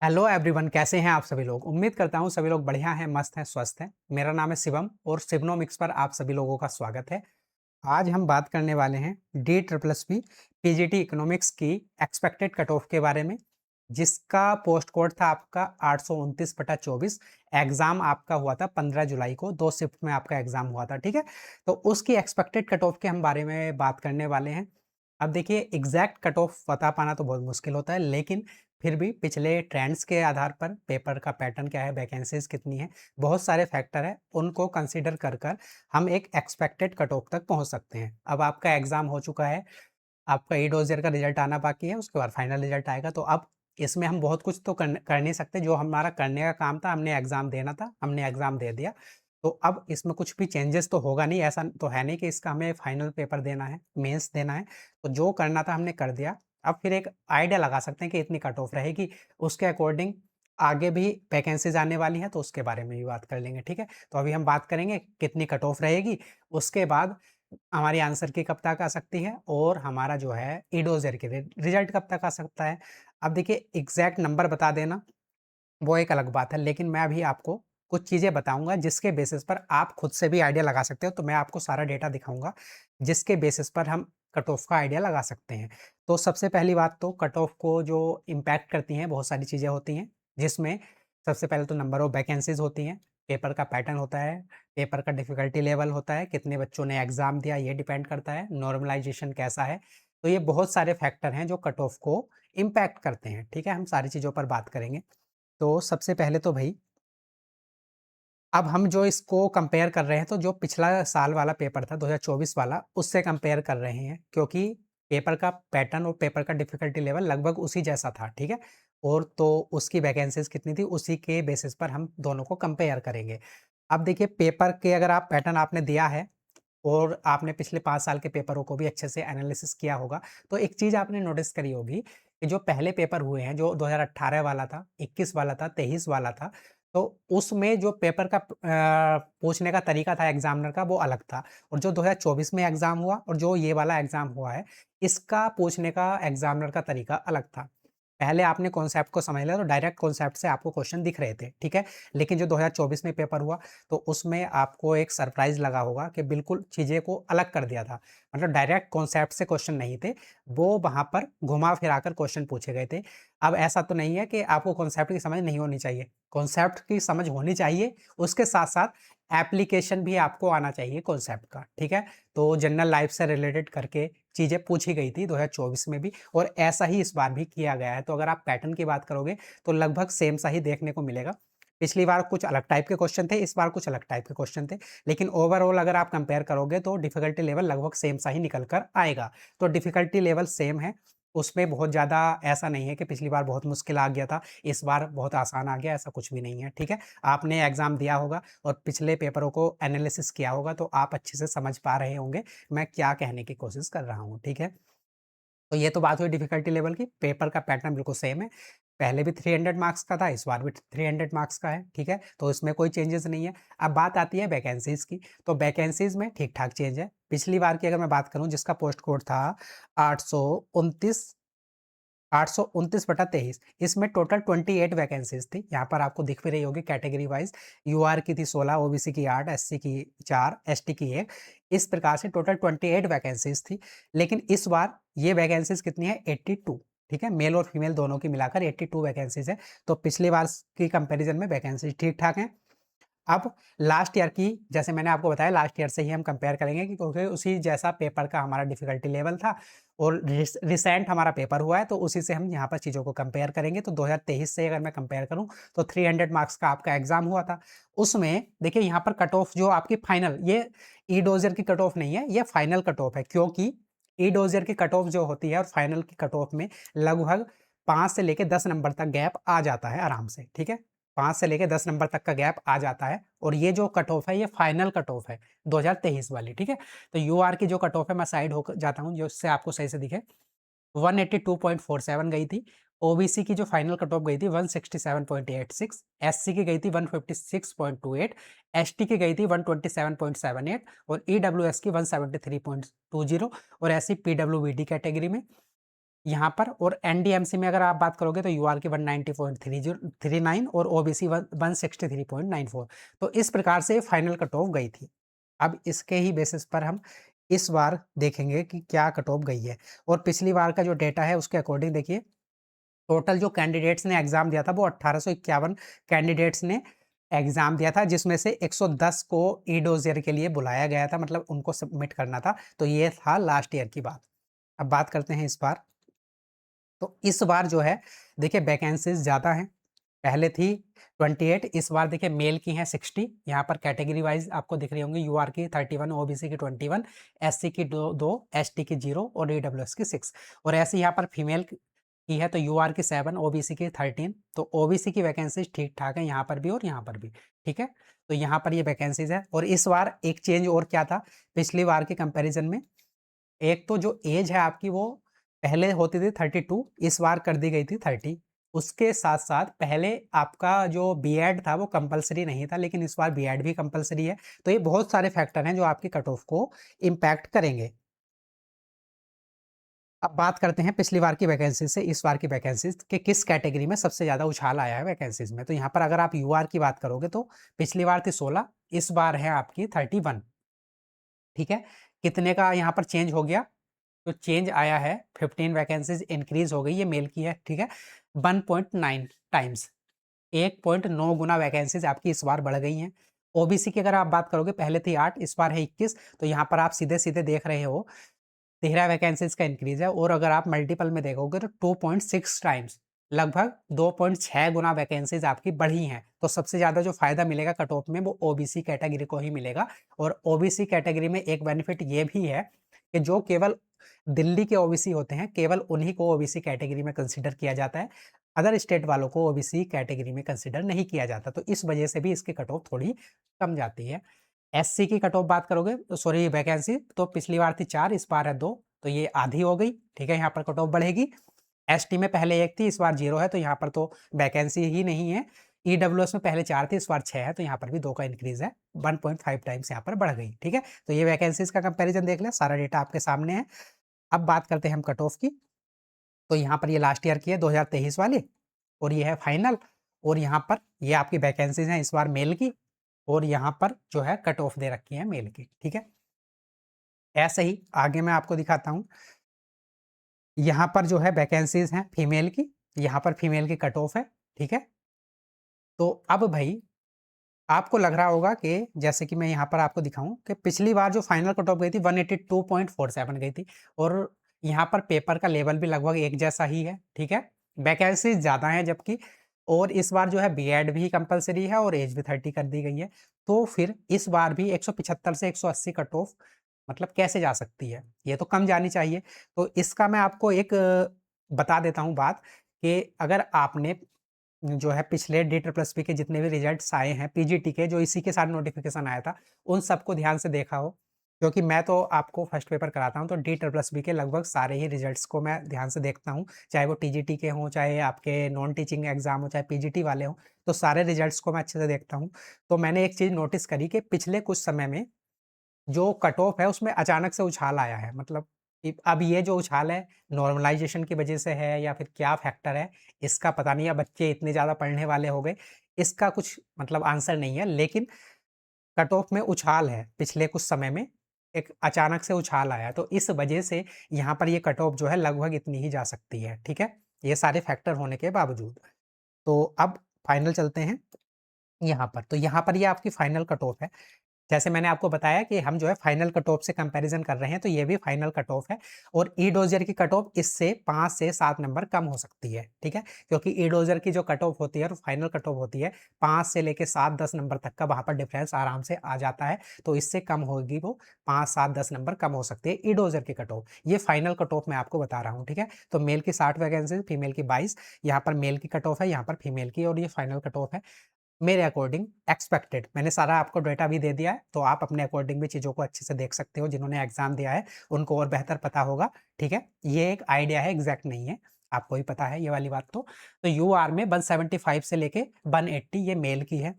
Hello everyone, कैसे हैं आप सभी लोग। उम्मीद करता हूं सभी लोग बढ़िया हैं, मस्त हैं, स्वस्थ हैं। मेरा नाम है शिवम और शिवनोमिक्स पर आप सभी लोगों का स्वागत है। आज हम बात करने वाले हैं D triple S P PGT economics की एक्सपेक्टेड कट ऑफ के बारे में, जिसका पोस्ट कोड था आपका 829/24। एग्जाम आपका हुआ था 15 जुलाई को, 2 शिफ्ट में आपका एग्जाम हुआ था। ठीक है, तो उसकी एक्सपेक्टेड कट ऑफ के हम बारे में बात करने वाले हैं। अब देखिए, एग्जैक्ट कट ऑफ बता पाना तो बहुत मुश्किल होता है, लेकिन फिर भी पिछले ट्रेंड्स के आधार पर पेपर का पैटर्न क्या है, वैकेंसीज कितनी है, बहुत सारे फैक्टर है, उनको कंसीडर कर कर हम एक एक्सपेक्टेड कट ऑफ तक पहुंच सकते हैं। अब आपका एग्जाम हो चुका है, आपका ई डोजियर का रिजल्ट आना बाकी है, उसके बाद फाइनल रिजल्ट आएगा। तो अब इसमें हम बहुत कुछ तो कर नहीं सकते। जो हमारा करने का काम था, हमने एग्जाम देना था, हमने एग्जाम दे दिया। तो अब इसमें कुछ भी चेंजेस तो होगा नहीं। ऐसा तो है नहीं कि इसका हमें फाइनल पेपर देना है, मेंस देना है। तो जो करना था हमने कर दिया। अब फिर एक आइडिया लगा सकते हैं कि इतनी कट ऑफ रहेगी, उसके अकॉर्डिंग आगे भी वैकेंसीज आने वाली है, तो उसके बारे में भी बात कर लेंगे। ठीक है, तो अभी हम बात करेंगे कितनी कट ऑफ रहेगी, उसके बाद हमारी आंसर की कब तक आ सकती है, और हमारा जो है ईडोजर के रिजल्ट कब तक आ सकता है। अब देखिए, एग्जैक्ट नंबर बता देना वो एक अलग बात है, लेकिन मैं अभी आपको कुछ चीज़ें बताऊंगा जिसके बेसिस पर आप खुद से भी आइडिया लगा सकते हो। तो मैं आपको सारा डेटा दिखाऊंगा जिसके बेसिस पर हम कट ऑफ का आइडिया लगा सकते हैं। तो सबसे पहली बात, तो कट ऑफ को जो इम्पैक्ट करती हैं बहुत सारी चीज़ें होती हैं, जिसमें सबसे पहले तो नंबर ऑफ वैकेंसीज होती हैं, पेपर का पैटर्न होता है, पेपर का डिफिकल्टी लेवल होता है, कितने बच्चों ने एग्जाम दिया ये डिपेंड करता है, नॉर्मलाइजेशन कैसा है। तो ये बहुत सारे फैक्टर हैं जो कट ऑफ को इम्पैक्ट करते हैं। ठीक है, हम सारी चीज़ों पर बात करेंगे। तो सबसे पहले तो भई, अब हम जो इसको कंपेयर कर रहे हैं, तो जो पिछला साल वाला पेपर था 2024 वाला, उससे कंपेयर कर रहे हैं, क्योंकि पेपर का पैटर्न और पेपर का डिफ़िकल्टी लेवल लगभग उसी जैसा था। ठीक है? और तो उसकी वैकेंसीज़ कितनी थी, उसी के बेसिस पर हम दोनों को कंपेयर करेंगे। अब देखिए, पेपर के अगर आप पैटर्न आपने दिया है और आपने पिछले 5 साल के पेपरों को भी अच्छे से एनालिसिस किया होगा, तो एक चीज़ आपने नोटिस करी होगी कि जो पहले पेपर हुए हैं, जो 2018 वाला था, 21 वाला था, 23 वाला था, तो उसमें जो पेपर का पूछने का तरीका था एग्ज़ामिनर का, वो अलग था। और जो 2024 में एग्ज़ाम हुआ और जो ये वाला एग्ज़ाम हुआ है, इसका पूछने का एग्ज़ामिनर का तरीका अलग था। पहले आपने कॉन्सेप्ट को समझ लिया तो डायरेक्ट कॉन्सेप्ट से आपको क्वेश्चन दिख रहे थे, ठीक है? लेकिन जो 2024 में पेपर हुआ, तो उसमें आपको एक सरप्राइज़ लगा होगा कि बिल्कुल चीज़ें को अलग कर दिया था। मतलब डायरेक्ट कॉन्सेप्ट से क्वेश्चन नहीं थे, वो वहाँ पर घुमा-फिरा कर क्वेश्चन पूछे गए थे। अब ऐसा तो नहीं है कि आपको कॉन्सेप्ट की समझ नहीं होनी चाहिए, कॉन्सेप्ट की समझ होनी चाहिए, उसके साथ-साथ एप्लीकेशन भी आपको आना चाहिए कॉन्सेप्ट का, ठीक है? तो जनरल लाइफ़ से रिलेटेड करके चीज़ें पूछी गई थी 2024 में भी, और ऐसा ही इस बार भी किया गया है। तो अगर आप पैटर्न की बात करोगे, तो लगभग सेम सा ही देखने को मिलेगा। पिछली बार कुछ अलग टाइप के क्वेश्चन थे, इस बार कुछ अलग टाइप के क्वेश्चन थे, लेकिन ओवरऑल अगर आप कंपेयर करोगे तो डिफ़िकल्टी लेवल लगभग सेम सा ही निकल कर आएगा। तो डिफ़िकल्टी लेवल सेम है, उसमें बहुत ज़्यादा ऐसा नहीं है कि पिछली बार बहुत मुश्किल आ गया था, इस बार बहुत आसान आ गया, ऐसा कुछ भी नहीं है, ठीक है? आपने एग्ज़ाम दिया होगा और पिछले पेपरों को एनालिसिस किया होगा, तो आप अच्छे से समझ पा रहे होंगे, मैं क्या कहने की कोशिश कर रहा हूँ, ठीक है? तो ये तो बात हुई डिफ़िकल्टी लेवल की, पेपर का पैटर्न बिल्कुल सेम है। पहले भी 300 मार्क्स का था, इस बार भी 300 मार्क्स का है, ठीक है? तो इसमें कोई चेंजेज़ नहीं है। अब बात आती है वैकेंसीज़ की, तो वैकेंसीज़ में ठीक-ठाक चेंज है। पिछली बार की अगर मैं बात करूँ, जिसका पोस्ट कोड था 829 829/23, इसमें टोटल 28 वैकेंसीज़ थी। यहाँ पर आपको दिख भी रही होगी कैटेगरी वाइज़, यूआर की थी 16, ओबीसी की 8, एससी की 4, एसटी की 1। इस प्रकार से टोटल 28 वैकेंसीज़ थी। लेकिन इस बार ये वैकेंसीज़ कितनी है, 82, ठीक है? मेल और फीमेल दोनों की मिलाकर 82 वैकेंसीज़ है। तो पिछली बार की कंपैरिज़न में वैकेंसीज़ ठीक-ठाक हैं। अब लास्ट ईयर की, जैसे मैंने आपको बताया, लास्ट ईयर से ही हम कंपेयर करेंगे, कि क्योंकि उसी जैसा पेपर का हमारा डिफ़िकल्टी लेवल था और रिसेंट हमारा पेपर हुआ है, तो उसी से हम यहाँ पर चीज़ों को कंपेयर करेंगे। तो 2023 से अगर मैं कंपेयर करूँ, तो 300 मार्क्स का आपका एग्ज़ाम हुआ था। उसमें देखिए, यहाँ पर कट ऑफ जो आपकी फाइनल, ये ई-डोज़र की कट ऑफ नहीं है, ये फाइनल कट ऑफ है, क्योंकि ई-डोज़र की कट ऑफ जो होती है और फाइनल की कट ऑफ में लगभग 5 से लेके 10 नंबर तक गैप आ जाता है आराम से, ठीक है? 5 से लेके 10 नंबर तक का गैप आ जाता है, और ये जो कट ऑफ है, ये फाइनल कट ऑफ है 2023 वाली, ठीक है? तो यूआर की जो कट ऑफ है, मैं साइड हो जाता हूँ जिससे आपको सही से दिखे, 182.47 गई थी। ओबीसी की जो फाइनल कट ऑफ गई थी 167.86, एससी की गई थी 156.28, एसटी की गई थी 127.78, और ईडब्ल्यूएस की 173.20, और ऐसी पीडब्ल्यूबीडी कैटेगरी में यहाँ पर, और एनडीएमसी में अगर आप बात करोगे तो यूआर की 190.3039 और ओबीसी 163.94। तो इस प्रकार से फाइनल कट ऑफ गई थी। अब इसके ही बेसिस पर हम इस बार देखेंगे कि क्या कट ऑफ गई है। और पिछली बार का जो डेटा है उसके अकॉर्डिंग देखिए, टोटल जो कैंडिडेट्स ने एग्जाम दिया था वो 1851 कैंडिडेट्स ने एग्जाम दिया था, जिसमें से 110 को ई डोजियर के लिए बुलाया गया था, मतलब उनको सबमिट करना था। तो ये था लास्ट ईयर की बात। अब बात करते हैं इस बार। तो इस बार जो है देखिए वैकेंसीज ज़्यादा हैं, पहले थी 28, इस बार देखिए मेल की हैं 60। यहाँ पर कैटेगरी वाइज आपको दिख रही होंगी, यूआर की 31, ओबीसी की 21, एससी की दो, एसटी की 0 और ईडब्ल्यूएस की 6। और ऐसे यहाँ पर फीमेल की है तो यूआर की 7, ओबीसी की 13। तो ओबीसी की वैकेंसीज ठीक ठाक है यहाँ पर भी और यहाँ पर भी, ठीक है। तो यहाँ पर ये वैकेंसीज है। और इस बार एक चेंज और क्या था पिछली बार के कंपेरिजन में, एक तो जो एज है आपकी वो पहले होती थी 32, इस बार कर दी गई थी 30। उसके साथ साथ पहले आपका जो बीएड था वो कंपलसरी नहीं था, लेकिन इस बार बीएड भी कंपलसरी है। तो ये बहुत सारे फैक्टर हैं जो आपकी कट ऑफ को इम्पैक्ट करेंगे। अब बात करते हैं पिछली बार की वैकेंसी से इस बार की वैकेंसीज के किस कैटेगरी में सबसे ज़्यादा उछाल आया है वैकेंसीज में। तो यहाँ पर अगर आप यूआर की बात करोगे तो पिछली बार थी 16, इस बार है आपकी 31, ठीक है। कितने का यहाँ पर चेंज हो गया, तो चेंज आया है 15 वैकेंसीज इंक्रीज हो गई, ये मेल की है, ठीक है। 1.9 टाइम्स, 1.9 गुना वैकेंसीज आपकी इस बार बढ़ गई हैं। ओबीसी की अगर आप बात करोगे पहले थी 8, इस बार है 21। तो यहाँ पर आप सीधे सीधे देख रहे हो 13 वैकेंसीज का इंक्रीज है। और अगर आप मल्टीपल में देखोगे तो 2.6 टाइम्स, लगभग 2.6 गुना वैकेंसीज आपकी बढ़ी हैं। तो सबसे ज़्यादा जो फायदा मिलेगा कट ऑफ में वो ओबीसी कैटेगरी को ही मिलेगा। और ओबीसी कैटेगरी में एक बेनिफिट ये भी है कि जो केवल दिल्ली के ओबीसी होते हैं, केवल उन्हीं को ओबीसी कैटेगरी में कंसिडर किया जाता है, अदर स्टेट वालों को ओबीसी कैटेगरी में कंसिडर नहीं किया जाता। तो इस वजह से भी इसकी कट ऑफ थोड़ी कम जाती है। एससी की कट ऑफ बात करोगे तो सॉरी वैकेंसी, तो पिछली बार थी 4, इस बार है 2, तो ये आधी हो गई, ठीक है। यहाँ पर कट ऑफ बढ़ेगी। एसटी में पहले 1 थी, इस बार 0 है, तो यहाँ पर तो वैकेंसी ही नहीं है। ईडब्ल्यूएस में पहले 4 थी, इस बार 6 है, तो यहाँ पर भी 2 का इंक्रीज है, 1.5 टाइम्स यहाँ पर बढ़ गई, ठीक है। तो ये वैकेंसीज का कंपेरिजन देख लें, सारा डेटा आपके सामने है। अब बात करते हैं हम कट ऑफ की। तो यहाँ पर ये लास्ट ईयर की है 2023 वाली, और ये है फाइनल। और यहाँ पर ये आपकी वैकेंसीज हैं इस बार मेल की, और यहाँ पर जो है कट ऑफ दे रखी है मेल की, ठीक है। ऐसे ही आगे मैं आपको दिखाता हूँ, यहाँ पर जो है वैकेंसीज हैं फीमेल की, यहाँ पर फीमेल की कट ऑफ है, ठीक है। तो अब भाई आपको लग रहा होगा कि जैसे कि मैं यहाँ पर आपको दिखाऊं कि पिछली बार जो फाइनल कट ऑफ गई थी 182.47 गई थी, और यहाँ पर पेपर का लेवल भी लगभग एक जैसा ही है, ठीक है। वैकेंसी ज़्यादा है जबकि, और इस बार जो है बीएड भी कंपलसरी है और एज भी 30 कर दी गई है। तो फिर इस बार भी 175 से 180 कट ऑफ मतलब कैसे जा सकती है, ये तो कम जानी चाहिए। तो इसका मैं आपको एक बता देता हूँ बात, कि अगर आपने जो है पिछले डी ट्रिपल एस पी के जितने भी रिजल्ट्स आए हैं पीजीटी के, जो इसी के साथ नोटिफिकेशन आया था, उन सबको ध्यान से देखा हो, क्योंकि मैं तो आपको फर्स्ट पेपर कराता हूं, तो डी ट्रिपल एस पी के लगभग सारे ही रिजल्ट्स को मैं ध्यान से देखता हूं, चाहे वो टीजीटी के हों, चाहे आपके नॉन टीचिंग एग्जाम हो, चाहे पीजीटी वाले हों। तो सारे रिजल्ट्स को मैं अच्छे से देखता हूँ। तो मैंने एक चीज़ नोटिस करी कि पिछले कुछ समय में जो कट ऑफ है उसमें अचानक से उछाल आया है, मतलब अब ये जो उछाल है नॉर्मलाइजेशन की वजह से है या फिर क्या फैक्टर है, इसका पता नहीं है। बच्चे इतने ज़्यादा पढ़ने वाले हो गए, इसका कुछ मतलब आंसर नहीं है, लेकिन कट ऑफ में उछाल है पिछले कुछ समय में, एक अचानक से उछाल आया है, तो इस वजह से यहाँ पर ये कट ऑफ जो है लगभग इतनी ही जा सकती है, ठीक है, ये सारे फैक्टर होने के बावजूद। तो अब फाइनल चलते हैं यहाँ पर। तो यहाँ पर ये आपकी फाइनल कट ऑफ है। जैसे मैंने आपको बताया कि हम जो है फाइनल कट ऑफ से कंपैरिजन कर रहे हैं, तो ये भी फाइनल कट ऑफ है। और ई डोजर की कट ऑफ इससे 5 से 7 नंबर कम हो सकती है, ठीक है, क्योंकि ई डोजर की जो कट ऑफ होती है और फाइनल कट ऑफ होती है 5 से लेके 7-10 नंबर तक का वहां पर डिफरेंस आराम से आ जाता है। तो इससे कम होगी वो, 5-7-10 नंबर कम हो सकती है ई डोजर की कट ऑफ। ये फाइनल कट ऑफ मैं आपको बता रहा हूँ, ठीक है। तो मेल की 60 वैकेंसी, फीमेल की 22, यहाँ पर मेल की कट ऑफ है, यहाँ पर फीमेल की, और ये फाइनल कट ऑफ है मेरे अकॉर्डिंग एक्सपेक्टेड। मैंने सारा आपको डेटा भी दे दिया है, तो आप अपने अकॉर्डिंग भी चीज़ों को अच्छे से देख सकते हो। जिन्होंने एग्जाम दिया है उनको और बेहतर पता होगा, ठीक है। ये एक आइडिया है, एग्जैक्ट नहीं है, आपको ही पता है ये वाली बात। तो यूआर में 175 से लेके 180 ये मेल की है।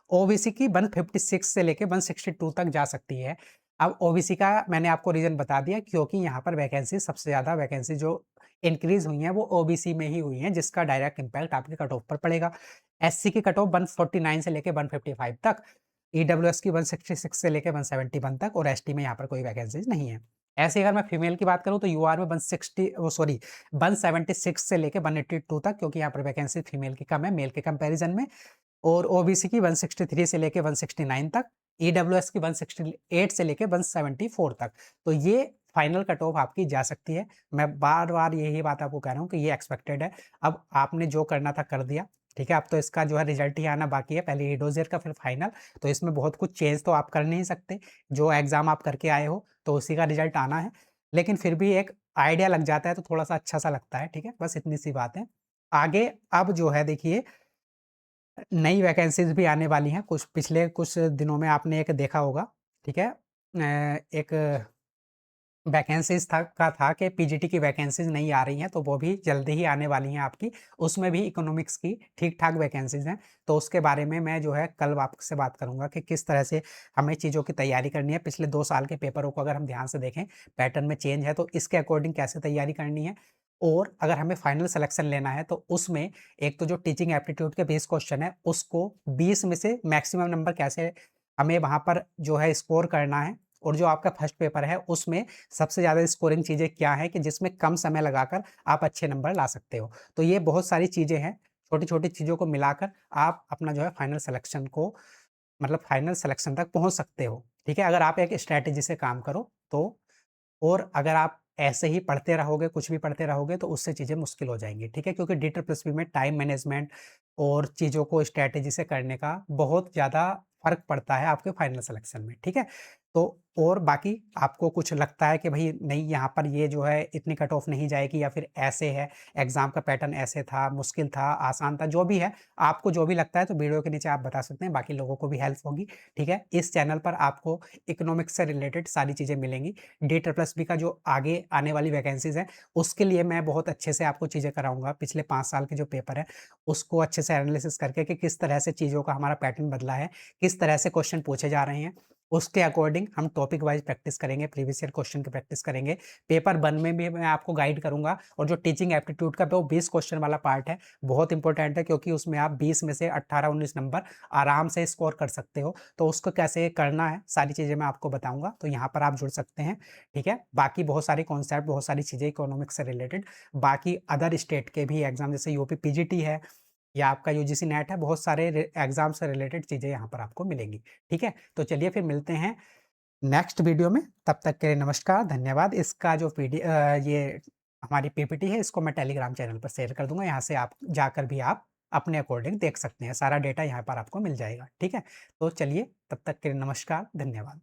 ओबीसी की 156 से लेके 162 तक जा सकती है। अब ओबीसी का मैंने आपको रीजन बता दिया, क्योंकि यहाँ पर वैकेंसी सबसे ज़्यादा वैकेंसी जो इंक्रीज़ हुई हैं वो ओबीसी में ही हुई हैं, जिसका डायरेक्ट इम्पैक्ट आपके कट ऑफ पर पड़ेगा। एससी की कट ऑफ 149 से लेके 155 तक, ईडब्ल्यूएस की 166 से लेके 171 तक और एसटी में यहाँ पर कोई वैकेंसीज़ नहीं है। ऐसे अगर मैं फीमेल की बात करूँ तो यूआर में 176 से लेके 182 तक, क्योंकि यहाँ पर वैकेंसी फीमेल की कम है मेल के कंपैरिज़न में, और ओबीसी की 163 से लेके 169 तक, ईडब्ल्यूएस की 168 से लेके 174 तक। तो ये फाइनल कट ऑफ आपकी जा सकती है। मैं बार-बार यही बात आपको कह रहा हूँ कि ये एक्सपेक्टेड है। अब आपने जो करना था कर दिया, ठीक है? अब तो इसका जो है रिजल्ट ही आना बाकी है, पहले ए-डोज़ ईयर का फिर फाइनल, तो इसमें बहुत कुछ चेंज तो आप कर नहीं सकते। जो एग्ज़ाम आप करके आए हो, तो उसी का रिजल्ट आना है। लेकिन फिर भी एक आइडिया लग जाता है तो थोड़ा-सा अच्छा-सा लगता है, ठीक है? बस इतनी-सी बात है। आगे अब जो है देखिए नई वैकेंसीज़ भी आने वाली हैं, कुछ पिछले कुछ दिनों में आपने एक देखा होगा, ठीक है? एक वैकेंसीज़ था कि पीजीटी की वैकेंसीज़ नहीं आ रही हैं, तो वो भी जल्दी ही आने वाली हैं आपकी। उसमें भी इकोनॉमिक्स की ठीक-ठाक वैकेंसीज़ हैं, तो उसके बारे में मैं जो है कल आपसे बात करूँगा कि किस तरह से हमें चीज़ों की तैयारी करनी है। पिछले 2 साल के पेपरों को अगर हम ध्यान से देखें, पैटर्न में चेंज है, तो इसके अकॉर्डिंग कैसे तैयारी करनी है। और अगर हमें फाइनल सिलेक्शन लेना है, तो उसमें एक तो जो टीचिंग एप्टीट्यूड के बेस क्वेश्चन है, उसको 20 में से मैक्सिमम नंबर कैसे हमें वहाँ पर जो है स्कोर करना है, और जो आपका फर्स्ट पेपर है, उसमें सबसे ज़्यादा स्कोरिंग चीज़ें क्या हैं कि जिसमें कम समय लगाकर आप अच्छे नंबर ला सकते हो। तो ये बहुत सारी चीज़ें हैं, छोटी-छोटी चीज़ों को मिलाकर आप अपना जो है फाइनल सिलेक्शन को मतलब फाइनल सिलेक्शन तक पहुँच सकते हो, ठीक है? अगर आप एक स्ट्रैटेजी से काम करो तो। और अगर आप ऐसे ही पढ़ते रहोगे, कुछ भी पढ़ते रहोगे तो उससे चीज़ें मुश्किल हो जाएँगी, ठीक है? क्योंकि डी-ट्रिपल-एस-पी में टाइम मैनेजमेंट और चीज़ों को स्ट्रैटेजी से करने का बहुत ज़्यादा फ़र्क पड़ता है आपके फाइनल सिलेक्शन में, ठीक है? तो और बाकी आपको कुछ लगता है कि भई नहीं यहाँ पर ये जो है इतनी कट ऑफ नहीं जाएगी या फिर ऐसे है, एग्ज़ाम का पैटर्न ऐसे था, मुश्किल था, आसान था, जो भी है, आपको जो भी लगता है तो वीडियो के नीचे आप बता सकते हैं, बाकी लोगों को भी हेल्प होगी, ठीक है? इस चैनल पर आपको इकोनॉमिक्स से रिलेटेड सारी चीज़ें मिलेंगी। डी-ट्रिपल-एस-पी का जो आगे आने वाली वैकेंसीज़ हैं, उसके लिए मैं बहुत अच्छे से आपको चीज़ें कराऊँगा। पिछले 5 साल के जो पेपर हैं, उसको अच्छे से एनालिसिस करके कि किस तरह से चीज़ों का हमारा पैटर्न बदला है, किस तरह से क्वेश्चन पूछे जा रहे हैं, उसके अकॉर्डिंग हम टॉपिक वाइज़ प्रैक्टिस करेंगे, प्रीवियस ईयर क्वेश्चन की प्रैक्टिस करेंगे। पेपर 1 में भी मैं आपको गाइड करूँगा, और जो टीचिंग एप्टीट्यूड का वो 20 क्वेश्चन वाला पार्ट है, बहुत इंपॉर्टेंट है, क्योंकि उसमें आप 20 में से 18-19 नंबर आराम से स्कोर कर सकते हो। तो उसको कैसे करना है, सारी चीज़ें मैं आपको बताऊँगा, तो यहाँ पर आप जुड़ सकते हैं, ठीक है? बाकी बहुत सारे कॉन्सेप्ट, बहुत सारी चीज़ें इकोनॉमिक्स से रिलेटेड, बाकी अदर स्टेट के भी एग्ज़ाम जैसे यूपी पीजीटी है या आपका यूजीसी नेट है, बहुत सारे एग्ज़ाम से रिलेटेड चीज़ें यहाँ पर आपको मिलेंगी, ठीक है? तो चलिए फिर मिलते हैं नेक्स्ट वीडियो में, तब तक के लिए नमस्कार, धन्यवाद। इसका जो ये हमारी पीपीटी है, इसको मैं टेलीग्राम चैनल पर शेयर कर दूँगा, यहाँ से आप जाकर भी आप अपने अकॉर्डिंग देख सकते हैं, सारा डेटा यहाँ पर आपको मिल जाएगा, ठीक है? तो चलिए, तब तक के लिए नमस्कार, धन्यवाद।